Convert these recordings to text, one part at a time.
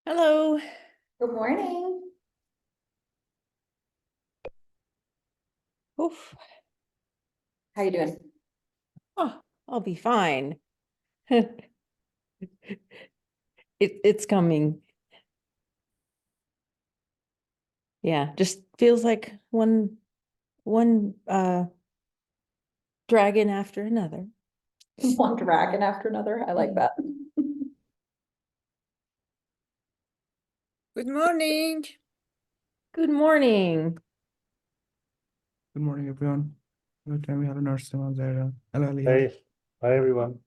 Hello. Good morning. Oof. How you doing? Oh, I'll be fine. It's coming. Yeah, just feels like one dragon after another. One dragon after another. I like that. Good morning. Good morning. Good morning, everyone. Good time. We have a nurse there. Hello, Alia. Hey, hi everyone.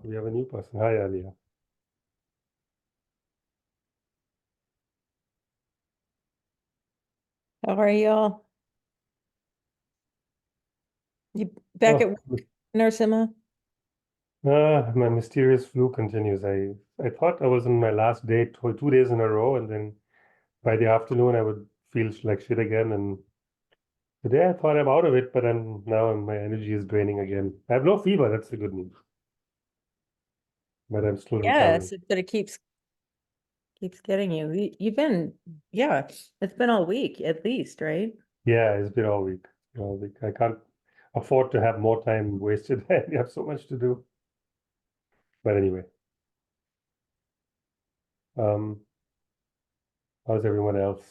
We have a new person. Hi, Alia. How are y'all? You back at work, Nurse Emma? My mysterious flu continues. I thought I was on my last day 2 days in a row, and then by the afternoon I would feel like shit again. And today I thought I'm out of it, but now my energy is draining again. I have no fever. That's the good news. But I'm still recovering. Yes, but it keeps getting you. You've been, yeah, it's been all week at least, right? Yeah, it's been all week. All week. I can't afford to have more time wasted. I have so much to do. But anyway. How's everyone else?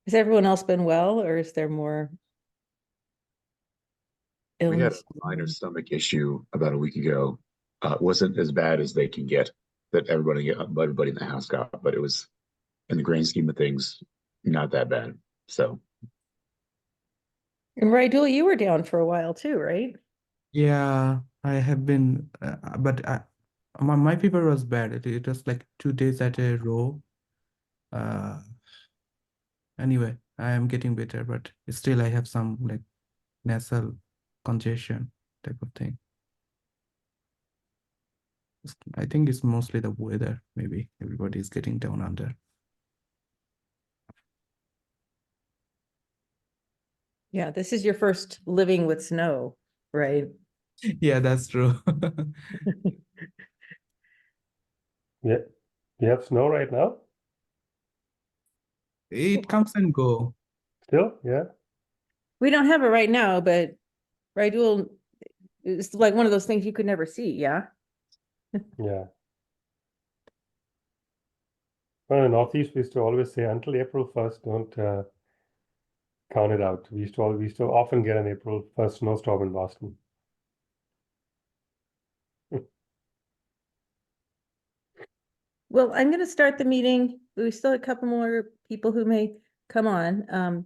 Has everyone else been well, or is there more We had a illness? minor stomach issue about a week ago. It wasn't as bad as they can get that everybody in the house got, but it was, in the grand scheme of things, not that bad. So And Raidul, you were down for a while too, right? Yeah, I have been, but my fever was bad. It was like 2 days at a row. Uh, anyway, I am getting better, but still I have some like nasal congestion type of thing. I think it's mostly the weather. Maybe everybody is getting down under. Yeah, this is your first living with snow, right? Yeah, that's true. Yeah, you have snow right now? It comes and go. Still? Yeah. We don't have it right now, but Raidul, it's like one of those things you could never see, yeah? Yeah. Well, in the Northeast, we used to always say until April 1st, don't count it out. We used to often get an April 1st snowstorm in Boston. Well, I'm going to start the meeting. We still have a couple more people who may come on. I'm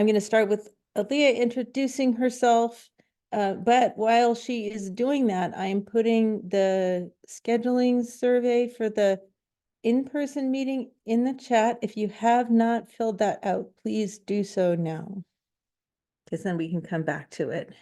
going to start with Alia introducing herself. But while she is doing that, I'm putting the scheduling survey for the in-person meeting in the chat. If you have not filled that out, please do so now, because then we can come back to it.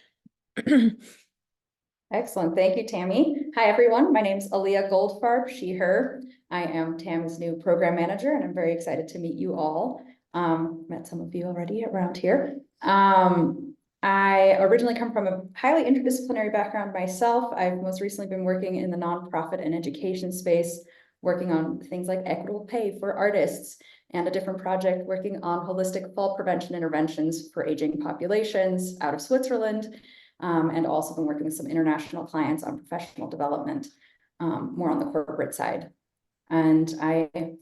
Excellent. Thank you, Tammy. Hi, everyone. My name is Alia Goldfarb, she, her. I am Tammy's new program manager, and I'm very excited to meet you all. Met some of you already around here. I originally come from a highly interdisciplinary background myself. I've most recently been working in the nonprofit and education space, working on things like equitable pay for artists, and a different project working on holistic fall prevention interventions for aging populations out of Switzerland. And also been working with some international clients on professional development, more on the corporate side. And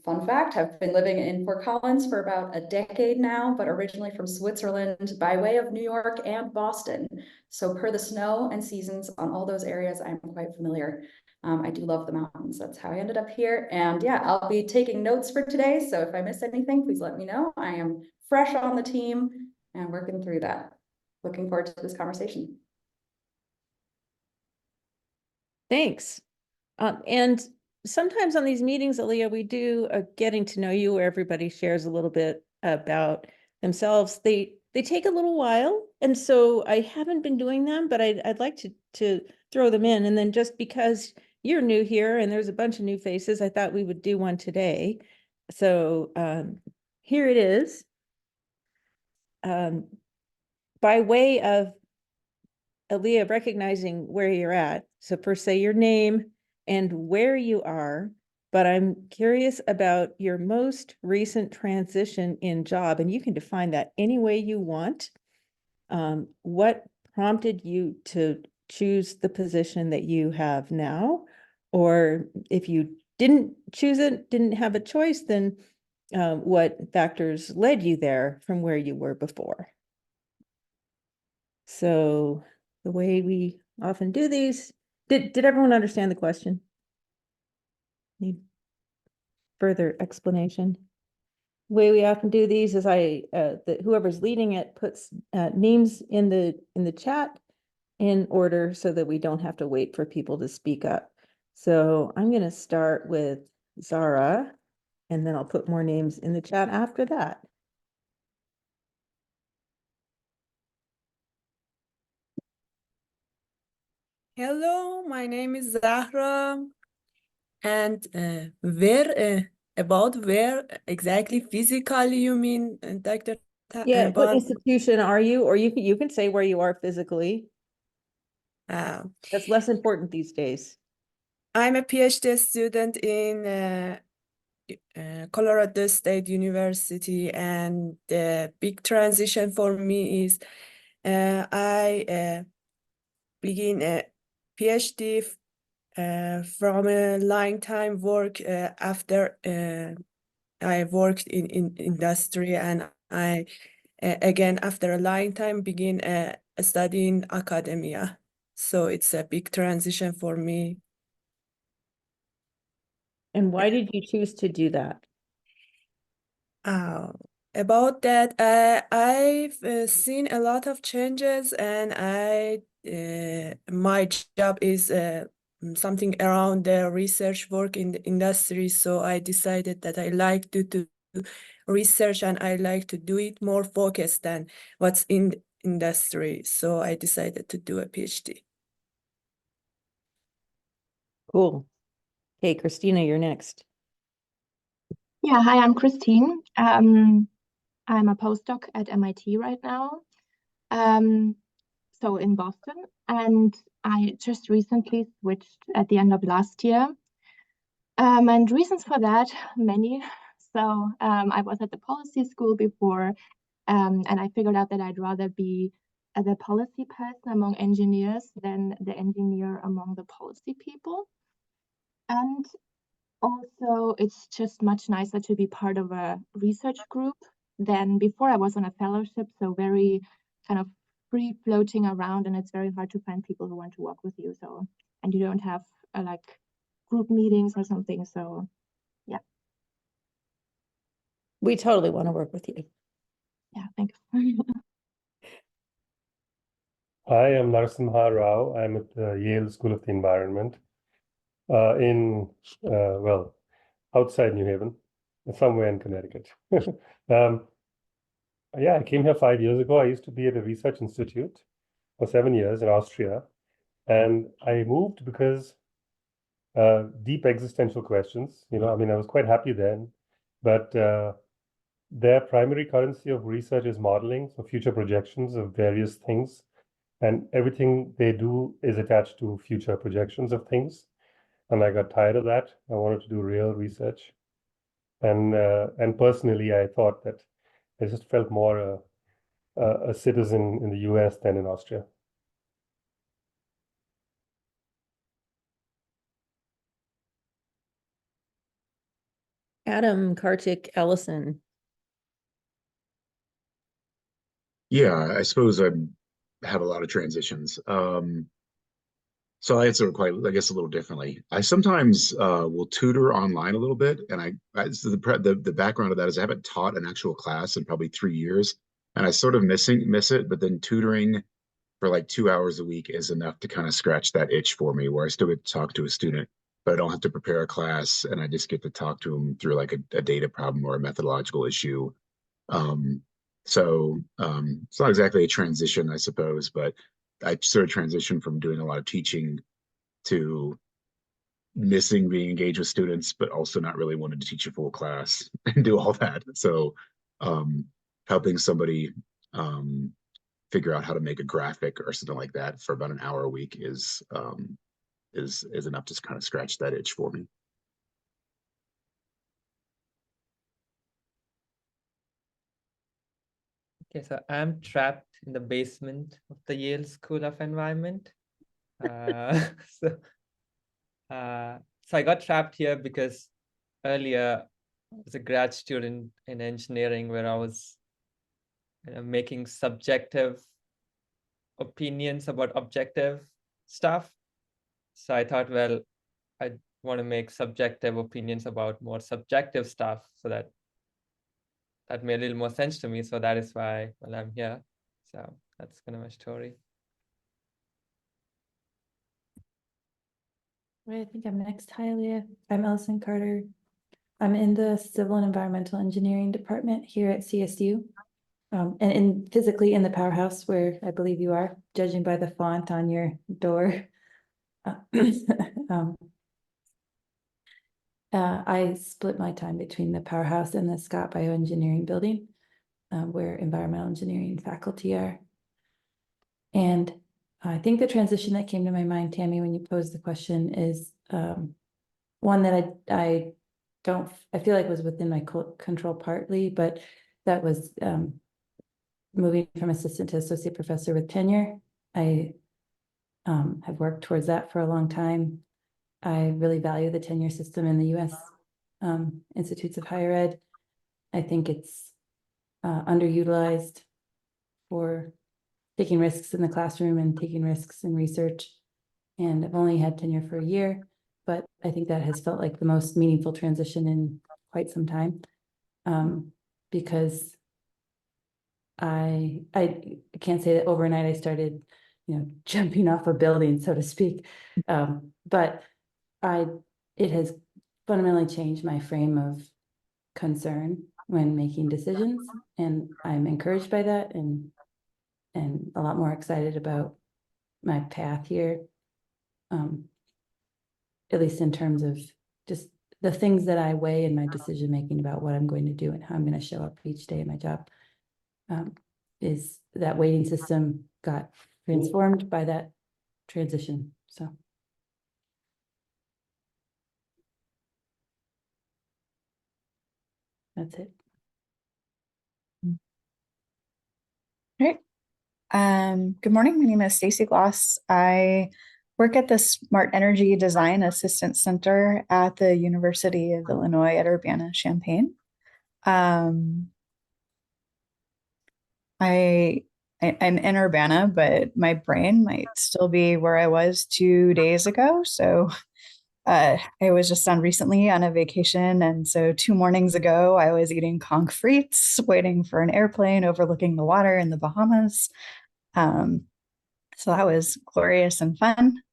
fun fact, have been living in Fort Collins for about a decade now, but originally from Switzerland by way of New York and Boston. So per the snow and seasons on all those areas, I'm quite familiar. I do love the mountains. That's how I ended up here. And yeah, I'll be taking notes for today. So if I miss anything, please let me know. I am fresh on the team and working through that. Looking forward to this conversation. Thanks. And sometimes on these meetings, Alia, we do a getting to know you where everybody shares a little bit about themselves. They take a little while, and so I haven't been doing them, but I'd like to throw them in. And then just because you're new here and there's a bunch of new faces, I thought we would do one today. So here it is. By way of Alia, recognizing where you're at. So first say your name and where you are, but I'm curious about your most recent transition in job, and you can define that any way you want. What prompted you to choose the position that you have now? Or if you didn't choose it, didn't have a choice, then what factors led you there from where you were before? So the way we often do these, did everyone understand the question? Need further explanation? The way we often do these is whoever's leading it puts names in the chat in order so that we don't have to wait for people to speak up. So I'm going to start with Zara, and then I'll put more names in the chat after that. Hello, my name is Zahra. And about where exactly physically you mean, Dr. Yeah, what About institution are you? Or you can say where you are physically. uh, That's less important these days. I'm a PhD student in Colorado State University, and the big transition for me is I begin a PhD from a long time work after I worked in industry, and I again after a long time begin studying academia. So it's a big transition for me. And why did you choose to do that? Uh, about that, I've seen a lot of changes, and my job is something around the research work in the industry. So I decided that I like to do research, and I like to do it more focused than what's in the industry. So I decided to do a PhD. Cool. Okay, Christina, you're next. Yeah, hi, I'm Christine. I'm a postdoc at MIT right now, so in Boston, and I just recently switched at the end of last year. And reasons for that, many. So I was at the policy school before, and I figured out that I'd rather be the policy person among engineers than the engineer among the policy people. And also, it's just much nicer to be part of a research group than before. I was on a fellowship, so very kind of free floating around, and it's very hard to find people who want to work with you. So, and you don't have like group meetings or something. So, yeah. We totally want to work with you. Yeah, thanks. Hi, I'm Narasimha Rao. I'm at the Yale School of the Environment well, outside New Haven, somewhere in Connecticut. Yeah, I came here 5 years ago. I used to be at a research institute for 7 years in Austria. And I moved because deep existential questions. I mean, I was quite happy then, but their primary currency of research is modeling, so future projections of various things. And everything they do is attached to future projections of things. And I got tired of that. I wanted to do real research. And personally, I thought that I just felt more a citizen in the US than in Austria. Adam Kartik Ellison. Yeah, I suppose I have a lot of transitions. So I answer it quite, I guess, a little differently. I sometimes will tutor online a little bit, and so the background of that is I haven't taught an actual class in probably 3 years, and I sort of miss it. But then tutoring for like 2 hours a week is enough to kind of scratch that itch for me, where I still get to talk to a student, but I don't have to prepare a class, and I just get to talk to them through like a data problem or a methodological issue. It's not exactly a transition, I suppose, but I sort of transitioned from doing a lot of teaching to missing being engaged with students, but also not really wanting to teach a full class and do all that. So helping somebody figure out how to make a graphic or something like that for about an hour a week is enough to kind of scratch that itch for me. Okay, so I'm trapped in the basement of the Yale School of Environment. Uh, so, so I got trapped here because earlier I was a grad student in engineering where I was making subjective opinions about objective stuff. So I thought, well, I want to make subjective opinions about more subjective stuff, so that made a little more sense to me. So that is why, well, I'm here. So that's kind of my story. Right, I think I'm next. Hi, Alia. I'm Allison Carter. I'm in the Civil and Environmental Engineering Department here at CSU. And physically in the powerhouse where I believe you are, judging by the font on your door. I split my time between the powerhouse and the Scott Bioengineering building, where environmental engineering faculty are. And I think the transition that came to my mind, Tammy, when you posed the question is one that I feel like was within my control partly, but that was moving from assistant to associate professor with tenure. I have worked towards that for a long time. I really value the tenure system in the U.S. Institutes of Higher Ed. I think it's underutilized for taking risks in the classroom and taking risks in research. And I've only had tenure for a year, but I think that has felt like the most meaningful transition in quite some time, because I can't say that overnight I started, jumping off a building, so to speak, but it has fundamentally changed my frame of concern when making decisions, and I'm encouraged by that, and a lot more excited about my path here, at least in terms of just the things that I weigh in my decision making about what I'm going to do and how I'm going to show up each day in my job. Is that weighting system got transformed by that transition. So that's it. Great. Good morning. My name is Stacy Gloss. I work at the Smart Energy Design Assistance Center at the University of Illinois at Urbana-Champaign. I'm in Urbana, but my brain might still be where I was 2 days ago. So I was just recently on a vacation. And so 2 mornings ago, I was eating conch frites, waiting for an airplane overlooking the water in the Bahamas. So that was glorious and fun.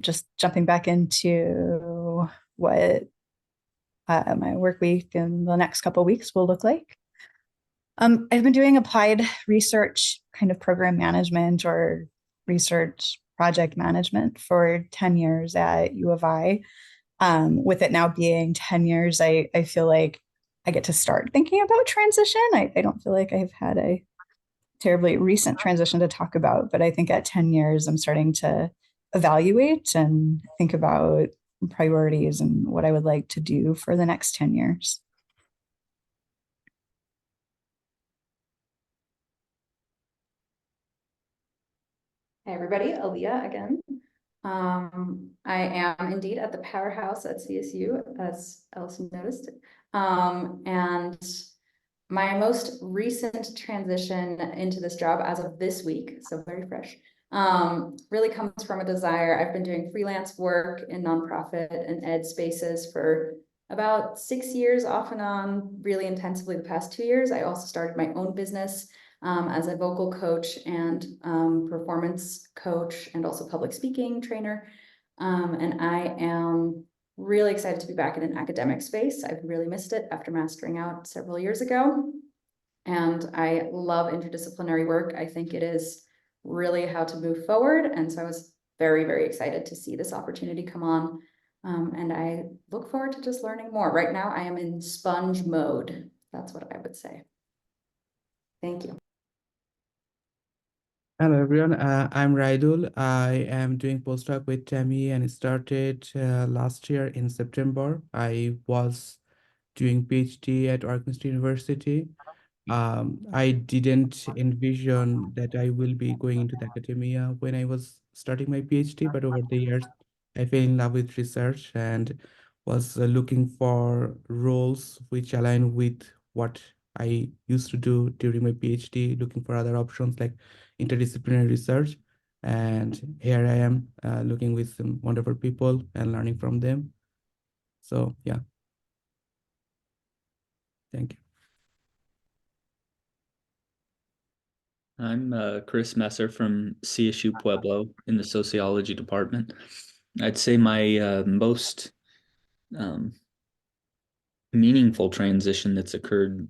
Just jumping back into what my work week in the next couple of weeks will look like. I've been doing applied research, kind of program management or research project management for 10 years at U of I. With it now being 10 years, I feel like I get to start thinking about transition. I don't feel like I've had a terribly recent transition to talk about, but I think at 10 years, I'm starting to evaluate and think about priorities and what I would like to do for the next 10 years. Hey everybody, Alia again. I am indeed at the powerhouse at CSU, as Allison noticed. And my most recent transition into this job as of this week, so very fresh, really comes from a desire. I've been doing freelance work in nonprofit and ed spaces for about 6 years, off and on, really intensively the past 2 years. I also started my own business as a vocal coach and performance coach, and also public speaking trainer. And I am really excited to be back in an academic space. I've really missed it after mastering out several years ago. And I love interdisciplinary work. I think it is really how to move forward. And so I was very, very excited to see this opportunity come on. And I look forward to just learning more. Right now, I am in sponge mode. That's what I would say. Thank you. Hello everyone, I'm Raidul. I am doing postdoc with Tammy and it started last year in September. I was doing PhD at Arkansas University. I didn't envision that I will be going into the academia when I was starting my PhD, but over the years, I fell in love with research and was looking for roles which align with what I used to do during my PhD, looking for other options like interdisciplinary research. And here I am looking with some wonderful people and learning from them. So yeah, thank you. I'm Chris Messer from CSU Pueblo in the sociology department. I'd say my most meaningful transition that's occurred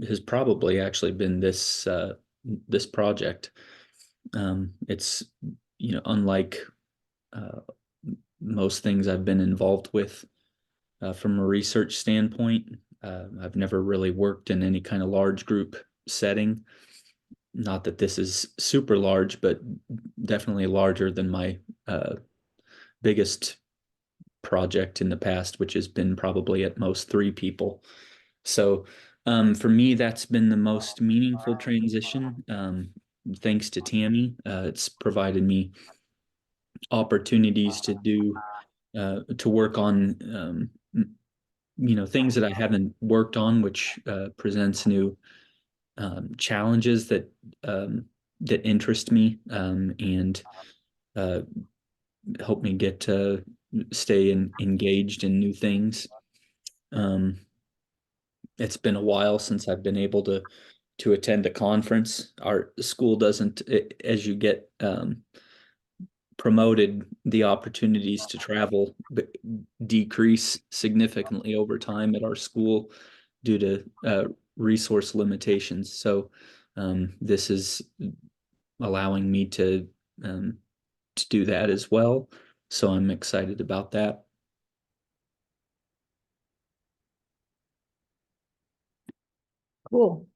has probably actually been this this project. It's unlike most things I've been involved with from a research standpoint. I've never really worked in any kind of large group setting. Not that this is super large, but definitely larger than my biggest project in the past, which has been probably at most 3 people. So for me, that's been the most meaningful transition. Thanks to Tammy, it's provided me opportunities to do to work on things that I haven't worked on, which presents new challenges that that interest me and help me get to stay engaged in new things. It's been a while since I've been able to attend a conference. Our school doesn't, as you get promoted, the opportunities to travel decrease significantly over time at our school due to resource limitations. So this is allowing me to do that as well. So I'm excited about that. Cool.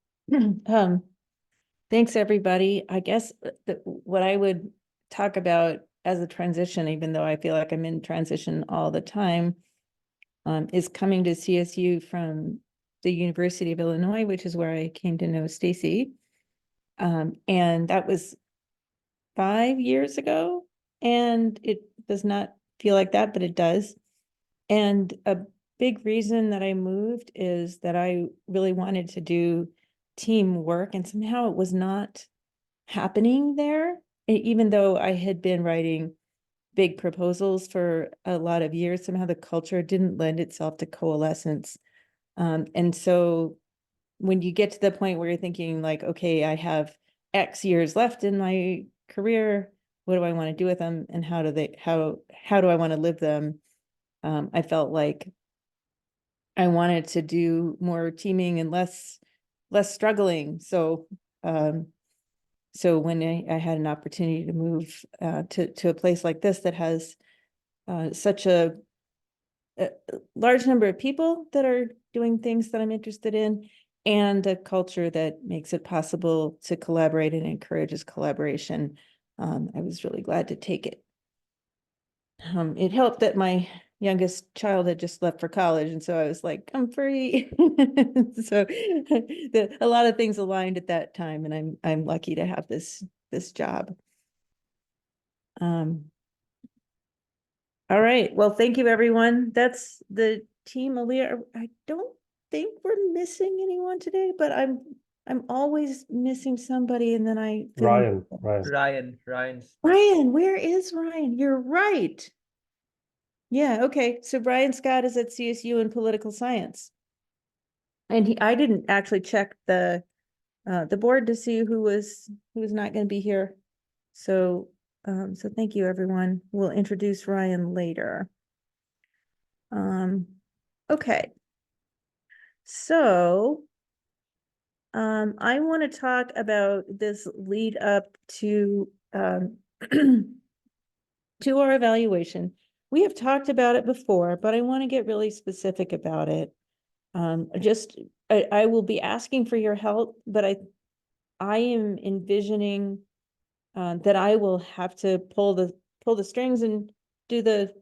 Thanks, everybody. I guess what I would talk about as a transition, even though I feel like I'm in transition all the time, is coming to CSU from the University of Illinois, which is where I came to know Stacy. And that was 5 years ago. And it does not feel like that, but it does. And a big reason that I moved is that I really wanted to do teamwork, and somehow it was not happening there, even though I had been writing big proposals for a lot of years. Somehow the culture didn't lend itself to coalescence. And so when you get to the point where you're thinking like, okay, I have X years left in my career, what do I want to do with them, and how do I want to live them? I felt like I wanted to do more teaming and less struggling. So so when I had an opportunity to move to a place like this that has such a large number of people that are doing things that I'm interested in, and a culture that makes it possible to collaborate and encourages collaboration, I was really glad to take it. It helped that my youngest child had just left for college, and so I was like, I'm free. So a lot of things aligned at that time, and I'm lucky to have this job. All right, well, thank you, everyone. That's the team. Alia, I don't think we're missing anyone today, but I'm always missing somebody, and then I feel Ryan. Ryan, where is Ryan? You're right. Yeah, okay. So Brian Scott is at CSU in political science. And I didn't actually check the board to see who was not going to be here. So so thank you, everyone. We'll introduce Ryan later. Okay. So I want to talk about this lead up to to our evaluation. We have talked about it before, but I want to get really specific about it. I will be asking for your help, but I am envisioning that I will have to pull the strings and do the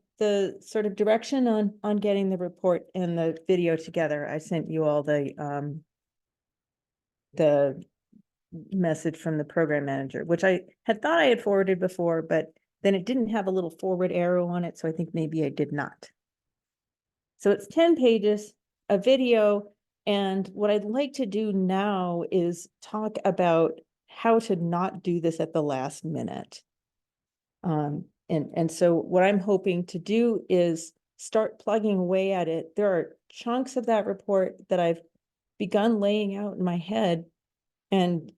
sort of direction on getting the report and the video together. I sent you all the message from the program manager, which I had thought I had forwarded before, but then it didn't have a little forward arrow on it, so I think maybe I did not. So it's 10 pages, a video, and what I'd like to do now is talk about how to not do this at the last minute. And so what I'm hoping to do is start plugging away at it. There are chunks of that report that I've begun laying out in my head and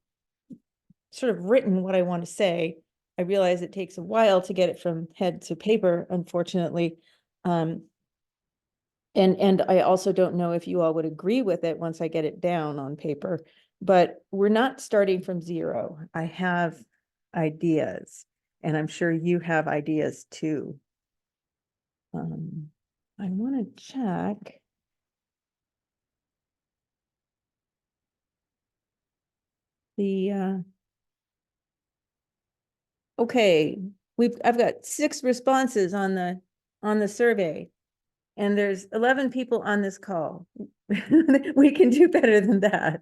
sort of written what I want to say. I realize it takes a while to get it from head to paper, unfortunately. And I also don't know if you all would agree with it once I get it down on paper, but we're not starting from zero. I have ideas, and I'm sure you have ideas too. I want to check. Okay, I've got 6 responses on the survey, and there's 11 people on this call. We can do better than that.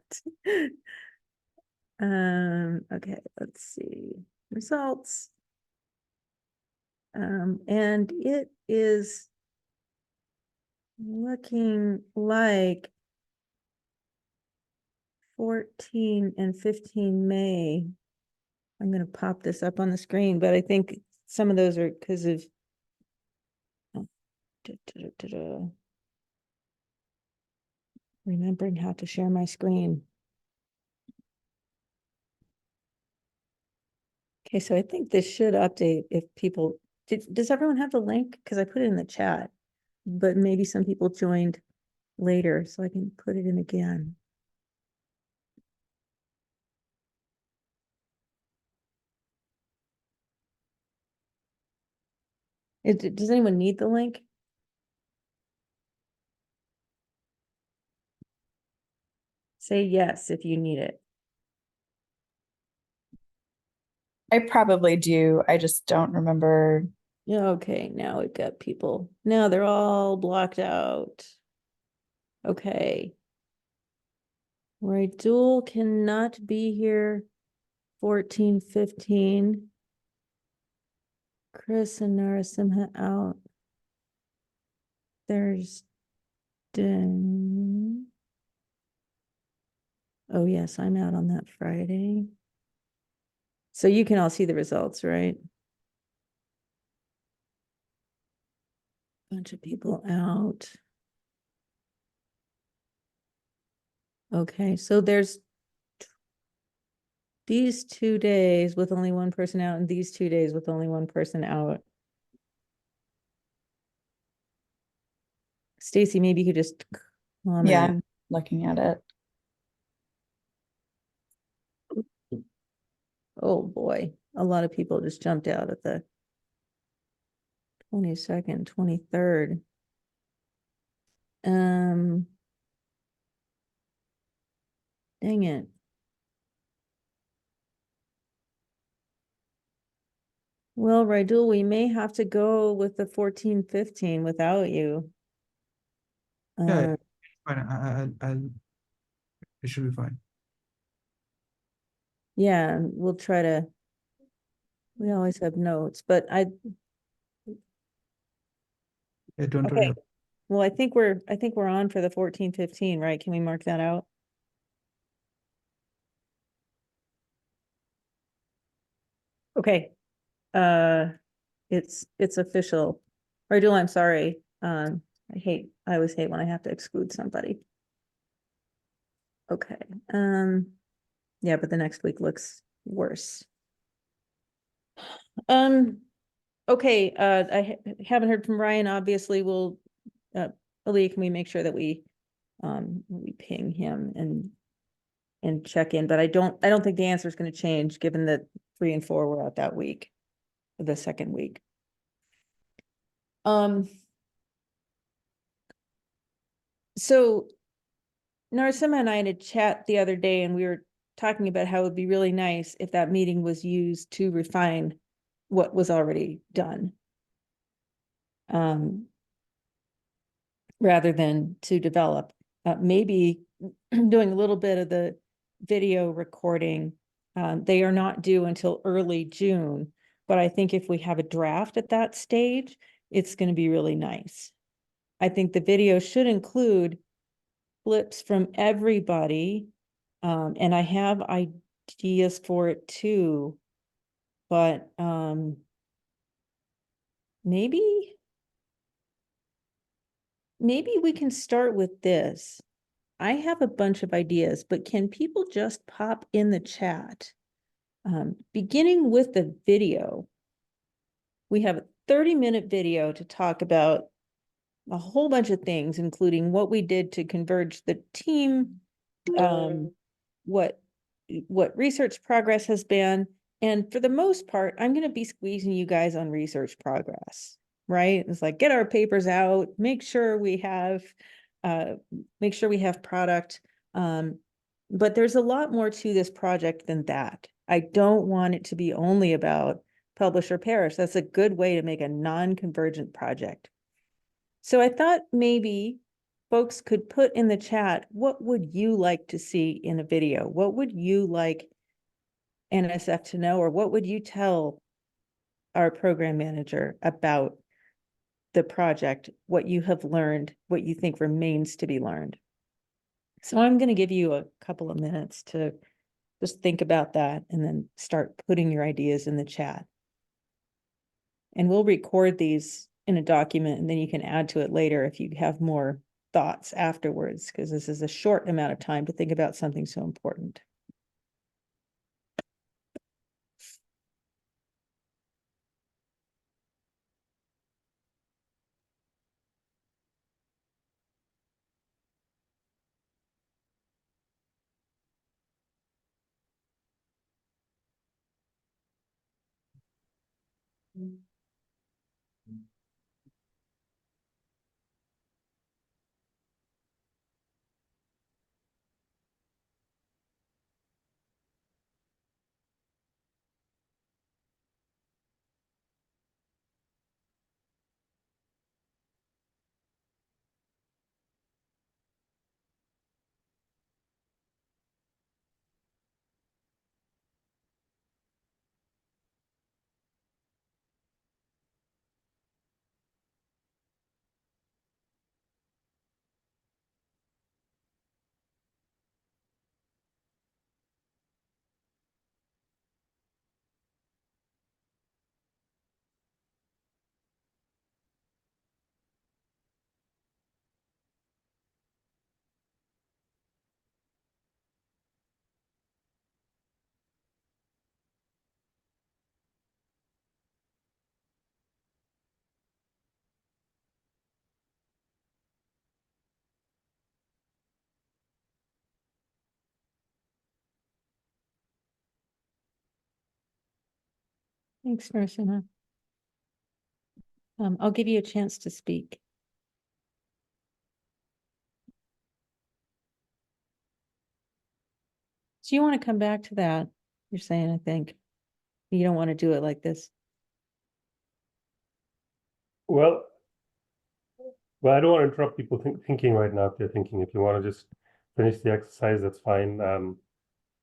Okay, let's see results. And it is looking like 14 and 15 May. I'm going to pop this up on the screen, but I think some of those are because of remembering how to share my screen. Okay, so I think this should update if people, does everyone have the link? Because I put it in the chat, but maybe some people joined later, so I can put it in again. Does anyone need the link? Say yes if you need it. I probably do. I just don't remember. Yeah, okay, now we've got people. Now they're all blocked out. Okay. Right, Dual cannot be here 14, 15. Chris and Narasimha out. There's Dan. Oh yes, I'm out on that Friday. So you can all see the results, right? Bunch of people out. Okay, so there's these 2 days with only one person out and these 2 days with only one person out. Stacy, maybe you could just comment. Yeah, I'm looking at it. Oh boy, a lot of people just jumped out at the 22nd, 23rd. Dang it. Well, Raidul, we may have to go with the 14, 15 without you. Yeah, fine. It should be fine. Yeah, we'll try to, we always have notes, but Yeah, don't okay. worry. Well, I think we're on for the 14, 15, right? Can we mark that out? Okay. It's official. Raidul, I'm sorry. I always hate when I have to exclude somebody. Okay. Yeah, but the next week looks worse. Okay, I haven't heard from Ryan, obviously. We'll, Alia, can we make sure that we ping him and check in, but I don't think the answer is going to change given that 3 and 4 were out that week, the second week. So Narasimha and I had a chat the other day, and we were talking about how it would be really nice if that meeting was used to refine what was already done. Rather than to develop, maybe doing a little bit of the video recording. They are not due until early June, but I think if we have a draft at that stage, it's going to be really nice. I think the video should include clips from everybody, and I have ideas for it too, but maybe we can start with this. I have a bunch of ideas, but can people just pop in the chat? Beginning with the video, we have a 30-minute video to talk about a whole bunch of things, including what we did to converge the team, what research progress has been. And for the most part, I'm going to be squeezing you guys on research progress, right? It's like, get our papers out, make sure we have product. But there's a lot more to this project than that. I don't want it to be only about publish or perish. That's a good way to make a non-convergent project. So I thought maybe folks could put in the chat, what would you like to see in a video? What would you like NSF to know, or what would you tell our program manager about the project, what you have learned, what you think remains to be learned? So I'm going to give you a couple of minutes to just think about that and then start putting your ideas in the chat. And we'll record these in a document, and then you can add to it later if you have more thoughts afterwards, because this is a short amount of time to think about something so important. Thanks, Marcina. I'll give you a chance to speak. So you want to come back to that, you're saying, I think. You don't want to do it like this. Well, I don't want to interrupt people thinking right now if they're thinking. If you want to just finish the exercise, that's fine.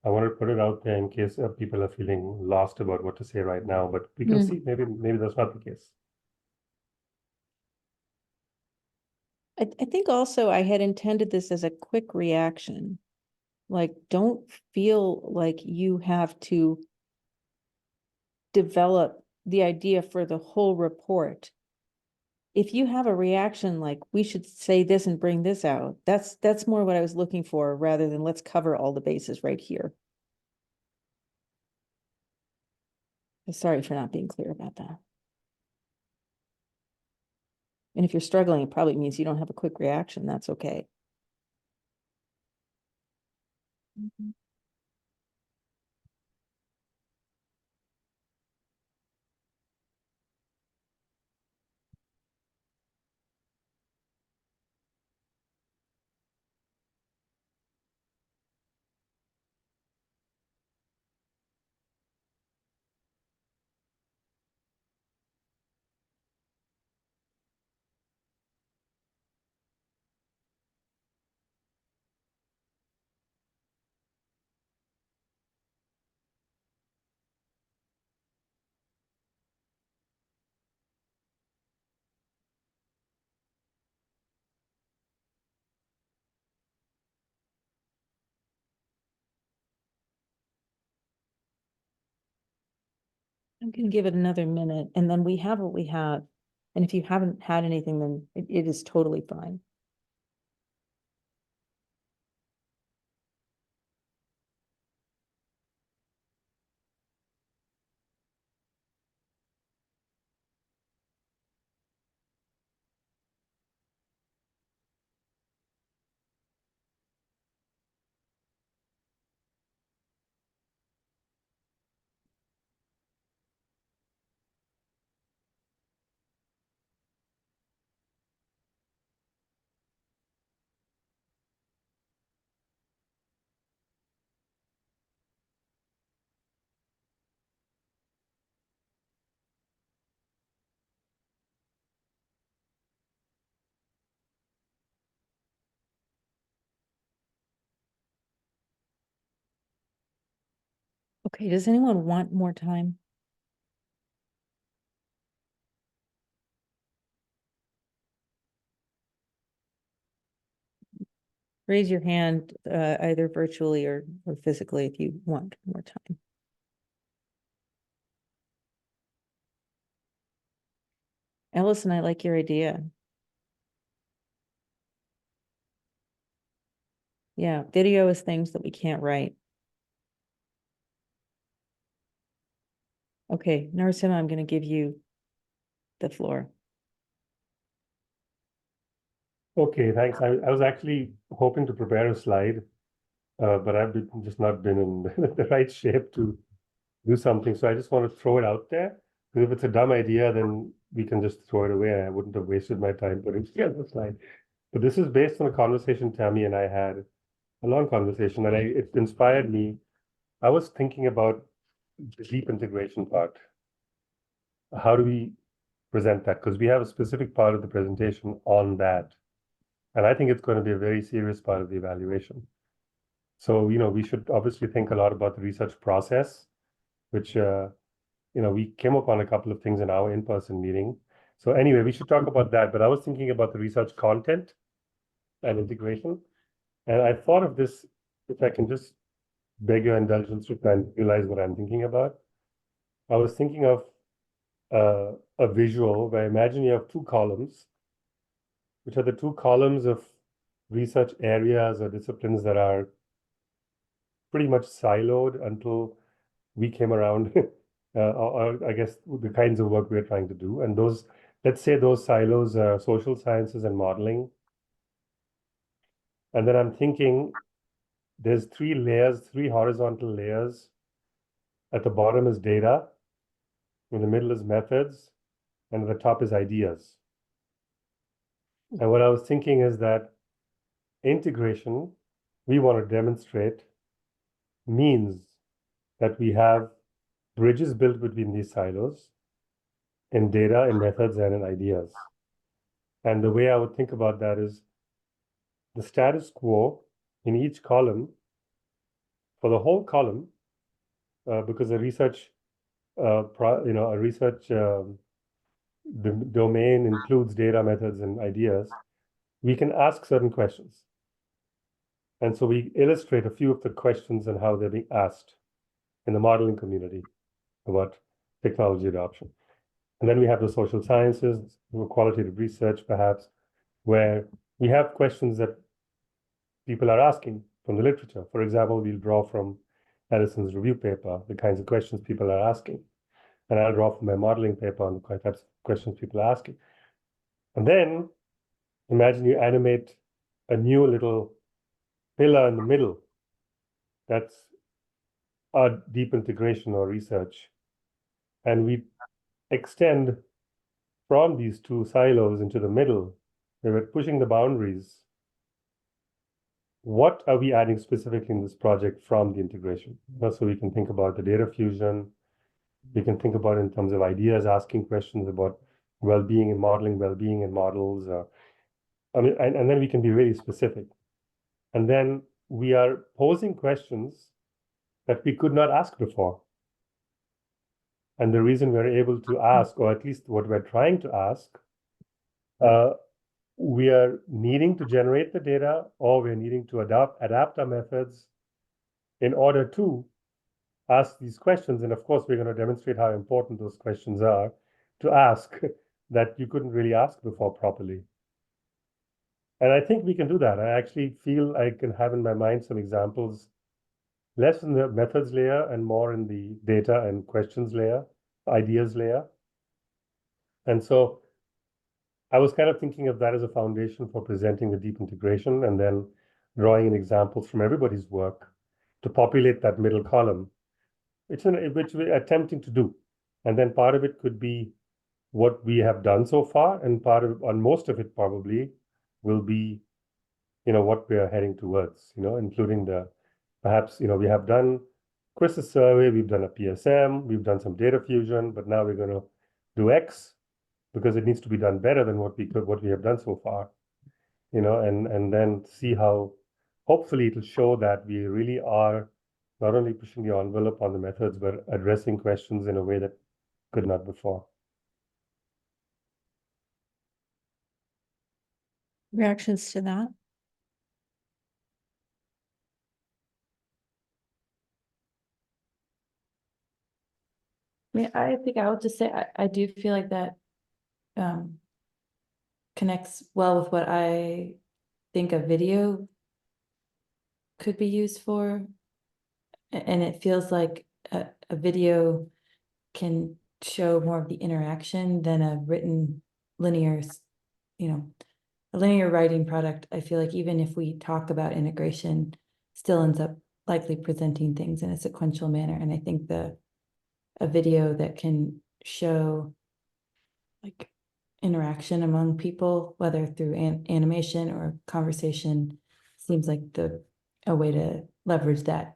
I want to put it out there in case people are feeling lost about what to say right now, but we can see maybe that's not the case. I think also I had intended this as a quick reaction. Like, don't feel like you have to develop the idea for the whole report. If you have a reaction like, we should say this and bring this out, that's more what I was looking for, rather than let's cover all the bases right here. Sorry for not being clear about that. And if you're struggling, it probably means you don't have a quick reaction. That's okay. I'm gonna give it another minute and then we have what we have. And if you haven't had anything, then it is totally fine. Okay, does anyone want more time? Raise your hand, either virtually or physically if you want more time. Allison, I like your idea. Yeah, video is things that we can't write. Okay, Narasimha, I'm gonna give you the floor. Okay, thanks. I was actually hoping to prepare a slide, but just not been in the right shape to do something. So I just want to throw it out there. Because if it's a dumb idea, then we can just throw it away. I wouldn't have wasted my time putting together the slide. But this is based on a conversation Tammy and I had, a long conversation, and it inspired me. I was thinking about the deep integration part. How do we present that? Because we have a specific part of the presentation on that. And I think it's going to be a very serious part of the evaluation. So, we should obviously think a lot about the research process, which, we came upon a couple of things in our in-person meeting. So anyway, we should talk about that. But I was thinking about the research content and integration. And I thought of this, if I can just beg your indulgence to try and realize what I'm thinking about. I was thinking of a visual where imagine you have two columns, which are the two columns of research areas or disciplines that are pretty much siloed until we came around, or I guess the kinds of work we're trying to do. And those, let's say those silos are social sciences and modeling. And then I'm thinking there's three layers, three horizontal layers. At the bottom is data, in the middle is methods, and at the top is ideas. And what I was thinking is that integration, we want to demonstrate, means that we have bridges built between these silos in data, in methods, and in ideas. And the way I would think about that is the status quo in each column, for the whole column, because a research, the domain includes data, methods, and ideas, we can ask certain questions. And so we illustrate a few of the questions and how they're being asked in the modeling community about technology adoption. And then we have the social sciences, qualitative research, perhaps, where we have questions that people are asking from the literature. For example, we'll draw from Edison's review paper, the kinds of questions people are asking. And I'll draw from my modeling paper on the types of questions people are asking. And then imagine you animate a new little pillar in the middle. That's our deep integration or research. And we extend from these two silos into the middle, where we're pushing the boundaries. What are we adding specifically in this project from the integration? So we can think about the data fusion. We can think about it in terms of ideas, asking questions about well-being and modeling, well-being and models. And then we can be really specific. And then we are posing questions that we could not ask before. And the reason we're able to ask, or at least what we're trying to ask, we are needing to generate the data, or we're needing to adapt our methods in order to ask these questions. And of course, we're going to demonstrate how important those questions are to ask that you couldn't really ask before properly. And I think we can do that. I actually feel I can have in my mind some examples, less in the methods layer and more in the data and questions layer, ideas layer. And so I was kind of thinking of that as a foundation for presenting the deep integration and then drawing in examples from everybody's work to populate that middle column, which we're attempting to do. And then part of it could be what we have done so far, and most of it probably will be, what we are heading towards, including perhaps, we have done Chris's survey, we've done a PSM, we've done some data fusion, but now we're going to do X because it needs to be done better than what we have done so far, and then see how hopefully it'll show that we really are not only pushing the envelope on the methods, but addressing questions in a way that could not before. Reactions to that? I think I would just say I do feel like that connects well with what I think a video could be used for. And it feels like a video can show more of the interaction than a written linear, a linear writing product. I feel like even if we talk about integration, still ends up likely presenting things in a sequential manner. And I think a video that can show like interaction among people, whether through animation or conversation, seems like a way to leverage that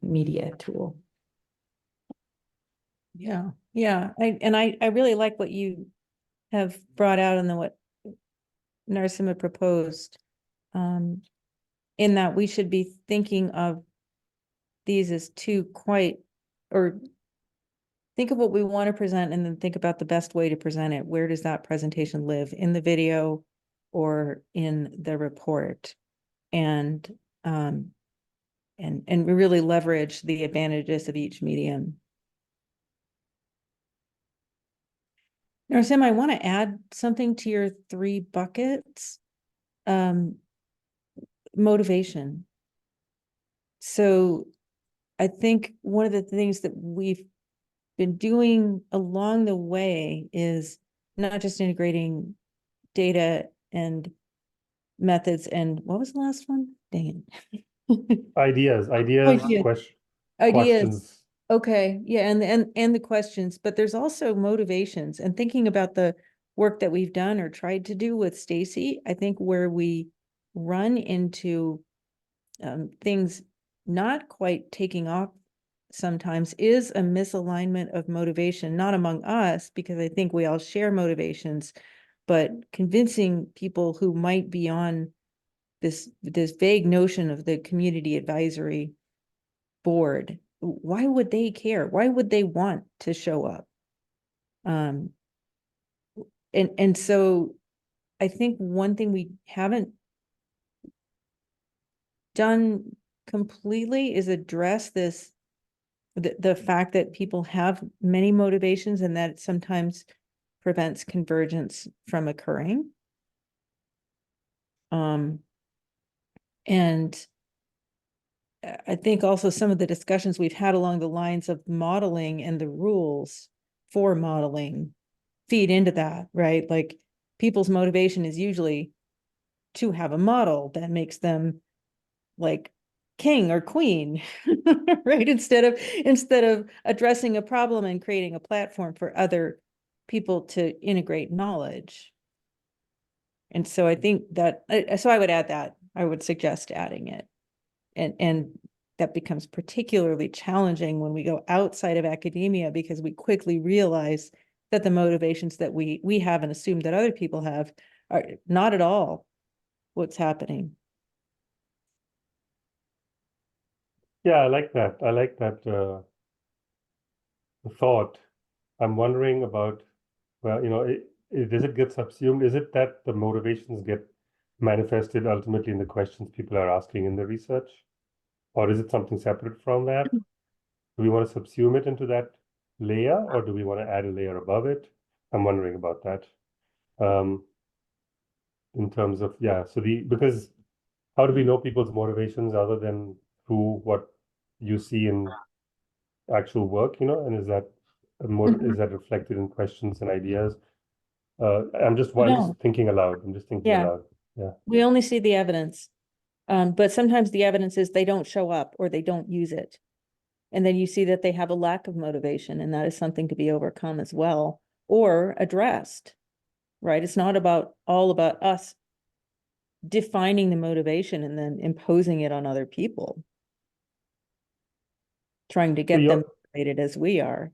media tool. Yeah, I really like what you have brought out and then what Narasimha proposed. In that we should be thinking of these as or think of what we want to present and then think about the best way to present it. Where does that presentation live, in the video or in the report? And we really leverage the advantages of each medium. Narasimha, I want to add something to your 3 buckets. Motivation. So I think one of the things that we've been doing along the way is not just integrating data and methods and what was the last one? Dang it. Ideas, Ideas. questions. Okay, yeah, and the questions, but there's also motivations, and thinking about the work that we've done or tried to do with Stacy, I think where we run into things not quite taking off sometimes is a misalignment of motivation, not among us, because I think we all share motivations, but convincing people who might be on this vague notion of the community advisory board, why would they care? Why would they want to show up? And so I think one thing we haven't done completely is address the fact that people have many motivations and that it sometimes prevents convergence from occurring. And I think also some of the discussions we've had along the lines of modeling and the rules for modeling feed into that, right? Like people's motivation is usually to have a model that makes them like king or queen, right? Instead of addressing a problem and creating a platform for other people to integrate knowledge. And so I think that, so I would add that, I would suggest adding it. And that becomes particularly challenging when we go outside of academia, because we quickly realize that the motivations that we have and assume that other people have are not at all what's happening. Yeah, I like that. I like that thought. I'm wondering about, well, does it get subsumed? Is it that the motivations get manifested ultimately in the questions people are asking in the research? Or is it something separate from that? do we want to subsume it into that layer, or do we want to add a layer above it? I'm wondering about that. In terms of, yeah, so because how do we know people's motivations other than through what you see in actual work, you know, and is that is that reflected in questions and ideas? I'm just No. thinking aloud. I'm just thinking Yeah. aloud. Yeah. We only see the evidence. But sometimes the evidence is they don't show up or they don't use it. And then you see that they have a lack of motivation, and that is something to be overcome as well, or addressed, right? It's not all about us defining the motivation and then imposing it on other people, trying to get them motivated as we are.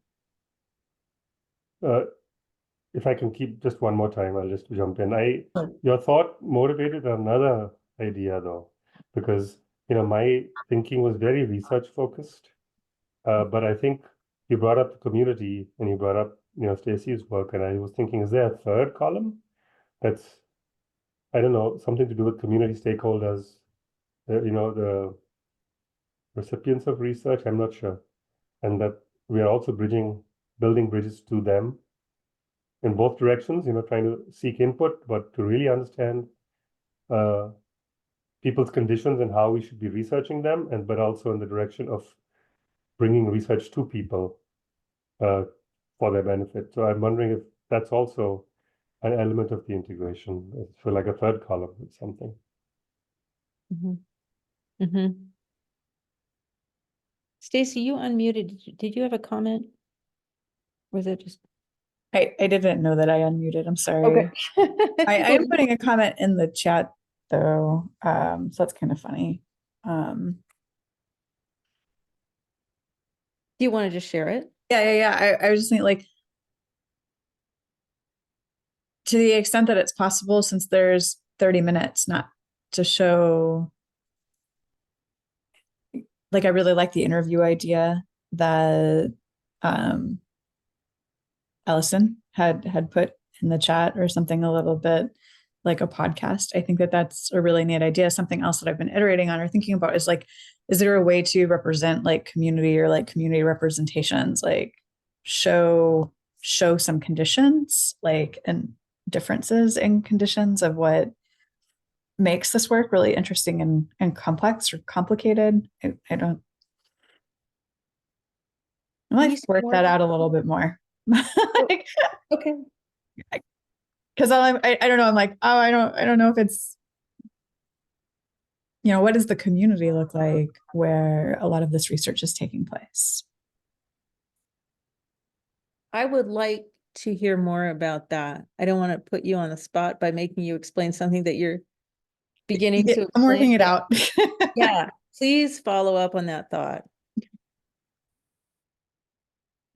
If I can keep just one more time, I'll just jump in. Sure. Your thought motivated another idea though, because my thinking was very research focused. But I think you brought up the community and you brought up Stacey's work, and I was thinking, is there a third column that's, I don't know, something to do with community stakeholders, the recipients of research? I'm not sure. And that we are also building bridges to them in both directions, trying to seek input, but to really understand people's conditions and how we should be researching them, but also in the direction of bringing research to people for their benefit. So I'm wondering if that's also an element of the integration, for like a third column or something. Mm-hmm. Mm-hmm. Stacey, you unmuted. Did you have a comment? Or was it just? I didn't know that I unmuted. I'm sorry. Okay. I am putting a comment in the chat though. So that's kind of funny. Do you want to just share it? Yeah. I was just thinking, like, to the extent that it's possible, since there's 30 minutes, not to show, like, I really like the interview idea that Allison had put in the chat, or something a little bit like a podcast. I think that that's a really neat idea. Something else that I've been iterating on or thinking about is, like, is there a way to represent like community, or like community representations, like show some conditions, like, and differences in conditions of what makes this work really interesting and complex or complicated. I don't, I might work that out a little bit more. Like, Okay. because I don't know. I'm like, oh, I don't know if it's, what does the community look like where a lot of this research is taking place? I would like to hear more about that. I don't want to put you on the spot by making you explain something that you're beginning to explain. I'm working it out. Yeah, please follow up on that thought.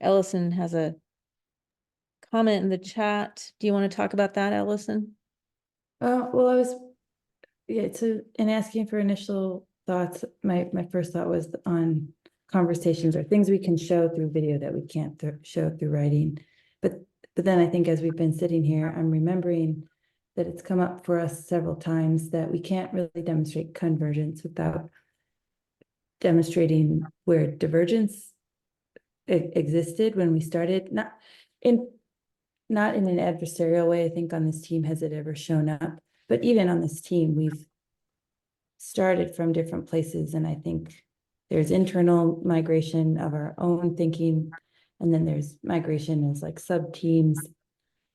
Ellison has a comment in the chat. Do you want to talk about that, Ellison? Well, I was, in asking for initial thoughts, my first thought was on conversations or things we can show through video that we can't show through writing. But then I think as we've been sitting here, I'm remembering that it's come up for us several times that we can't really demonstrate convergence without demonstrating where divergence existed when we started, not in an adversarial way. I think on this team has it ever shown up, but even on this team, we've started from different places. And I think there's internal migration of our own thinking, and then there's migration as like sub teams.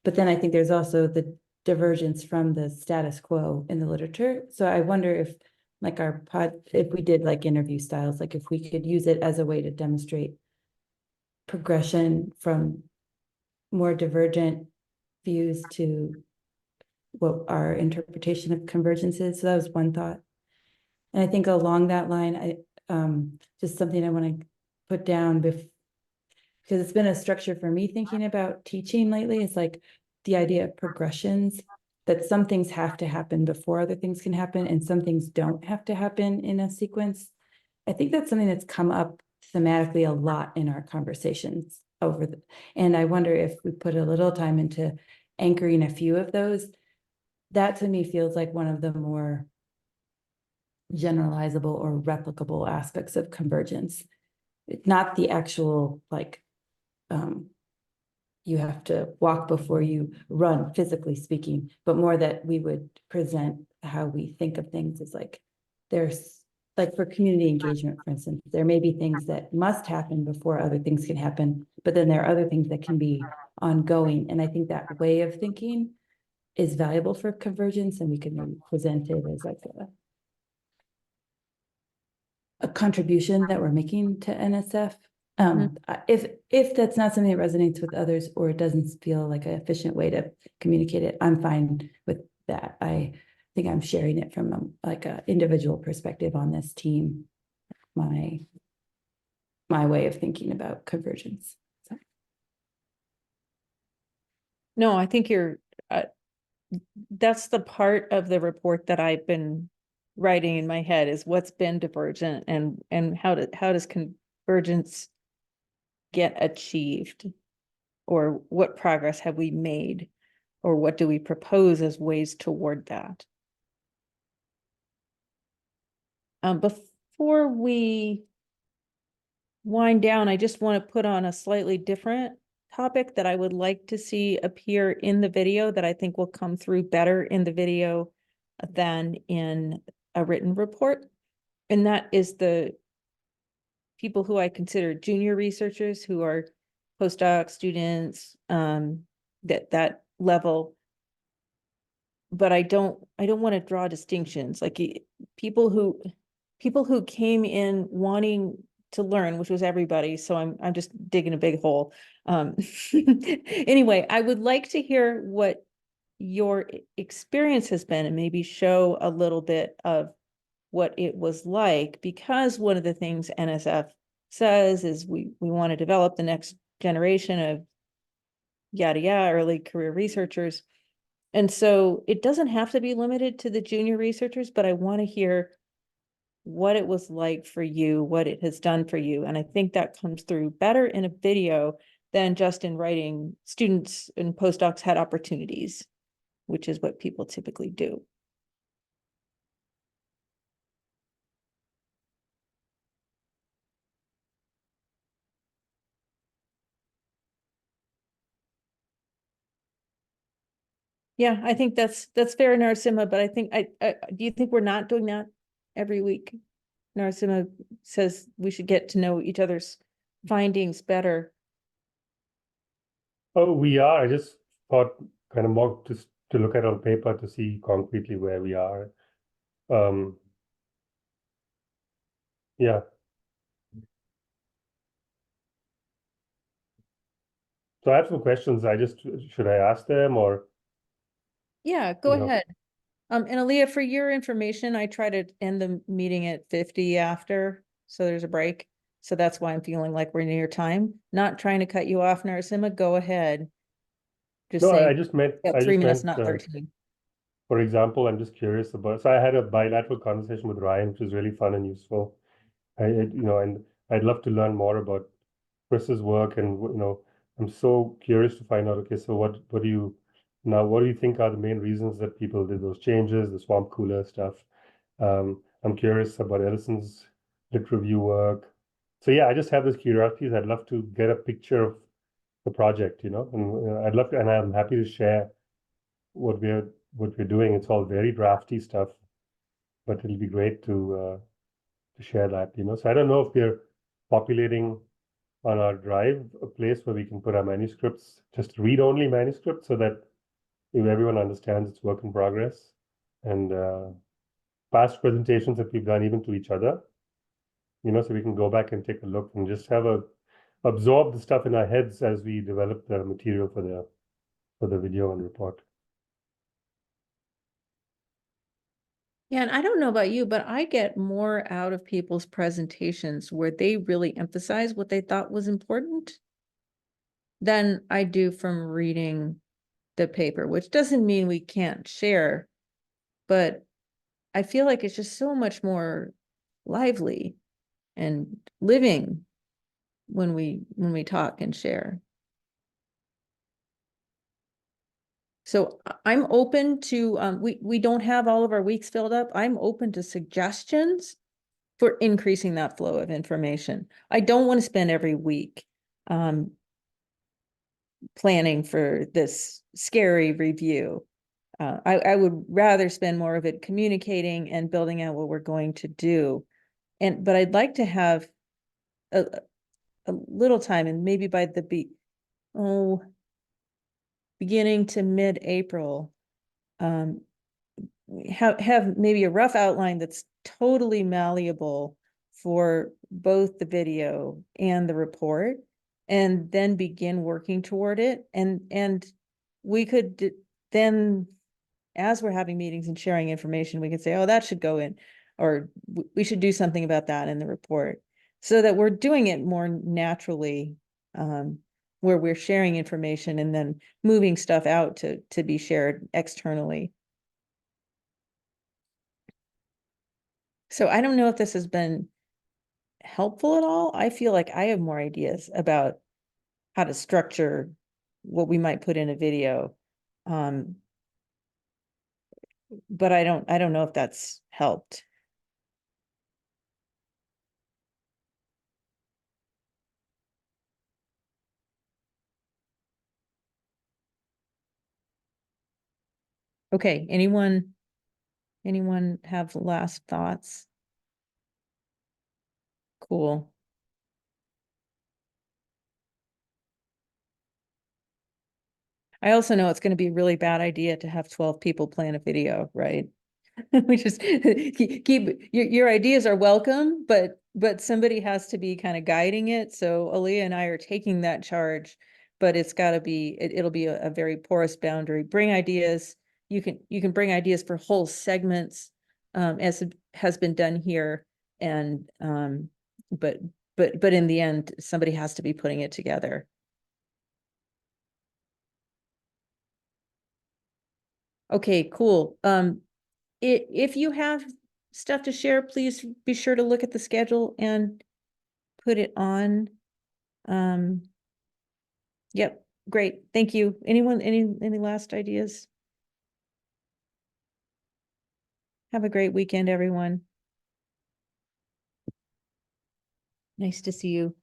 But then I think there's also the divergence from the status quo in the literature. So I wonder if, like, if we did like interview styles, like if we could use it as a way to demonstrate progression from more divergent views to what our interpretation of convergence is. So that was one thought. And I think along that line, just something I want to put down because it's been a structure for me thinking about teaching lately. It's like the idea of progressions, that some things have to happen before other things can happen, and some things don't have to happen in a sequence. I think that's something that's come up thematically a lot in our conversations and I wonder if we put a little time into anchoring a few of those. That to me feels like one of the more generalizable or replicable aspects of convergence. not the actual, like, you have to walk before you run, physically speaking, but more that we would present how we think of things as like, there's, like for community engagement, for instance, there may be things that must happen before other things can happen, but then there are other things that can be ongoing. And I think that way of thinking is valuable for convergence, and we can maybe present it as like a contribution that we're making to NSF. If that's not something that resonates with others, or it doesn't feel like an efficient way to communicate it, I'm fine with that. I think I'm sharing it from like an individual perspective on this team, my way of thinking about convergence. So. No, I think that's the part of the report that I've been writing in my head, is what's been divergent and how does convergence get achieved, or what progress have we made, or what do we propose as ways toward that. Before we wind down, I just want to put on a slightly different topic that I would like to see appear in the video, that I think will come through better in the video than in a written report. And that is the people who I consider junior researchers, who are postdoc students, that level. But I don't want to draw distinctions, like people who came in wanting to learn, which was everybody. So I'm just digging a big hole. Anyway, I would like to hear what your experience has been, and maybe show a little bit of what it was like, because one of the things NSF says is we want to develop the next generation of yada yada early career researchers. And so it doesn't have to be limited to the junior researchers, but I want to hear what it was like for you, what it has done for you. And I think that comes through better in a video than just in writing. Students and postdocs had opportunities, which is what people typically do. Yeah, I think that's fair, Narasimha, but I think do you think we're not doing that every week? Narasimha says we should get to know each other's findings better. Oh, we are. I just thought kind of more just to look at on paper to see concretely where we are. Yeah. So I have some questions. Should I ask them, or? Yeah, go You know. ahead. And Alia, for your information, I try to end the meeting at 50 after, so there's a break. So that's why I'm feeling like we're near time. Not trying to cut you off, Narasimha, go ahead. Just No, say I just meant, yeah, 3 minutes, not 13. For example, I'm just curious about, so I had a bilateral conversation with Ryan, which was really fun and useful. And I'd love to learn more about Chris's work, and I'm so curious to find out, okay, so what do you think are the main reasons that people did those changes, the swamp cooler stuff? I'm curious about Ellison's lit review work. So yeah, I just have this curiosity. I'd love to get a picture of the project, and I'd love to, and I'm happy to share what we're doing. It's all very drafty stuff, but it'll be great to share that, So I don't know if we're populating on our drive a place where we can put our manuscripts, just read-only manuscripts, so that everyone understands it's work in progress, and past presentations that we've done even to each other, so we can go back and take a look and just absorb the stuff in our heads as we develop the material for the video and report. Yeah, and I don't know about you, but I get more out of people's presentations where they really emphasize what they thought was important than I do from reading the paper, which doesn't mean we can't share, but I feel like it's just so much more lively and living when we talk and share. So I'm open to, we don't have all of our weeks filled up. I'm open to suggestions for increasing that flow of information. I don't want to spend every week planning for this scary review. I would rather spend more of it communicating and building out what we're going to do. But I'd like to have a little time, and maybe by the beginning to mid-April, have maybe a rough outline that's totally malleable for both the video and the report, and then begin working toward it. And we could then, as we're having meetings and sharing information, we could say, oh, that should go in, or we should do something about that in the report, so that we're doing it more naturally, where we're sharing information and then moving stuff out to be shared externally. So I don't know if this has been helpful at all. I feel like I have more ideas about how to structure what we might put in a video. But I don't know if that's helped. Okay, anyone have last thoughts? Cool. I also know it's going to be a really bad idea to have 12 people plan a video, right? We just keep your ideas are welcome, but somebody has to be kind of guiding it. So Alia and I are taking that charge, but it's got to be, it'll be a very porous boundary. Bring ideas. You can bring ideas for whole segments, as has been done here. And but in the end, somebody has to be putting it together. Okay, cool. If you have stuff to share, please be sure to look at the schedule and put it on. Yep, great. Thank you. Anyone, any last ideas? Have a great weekend, everyone. Nice to see you.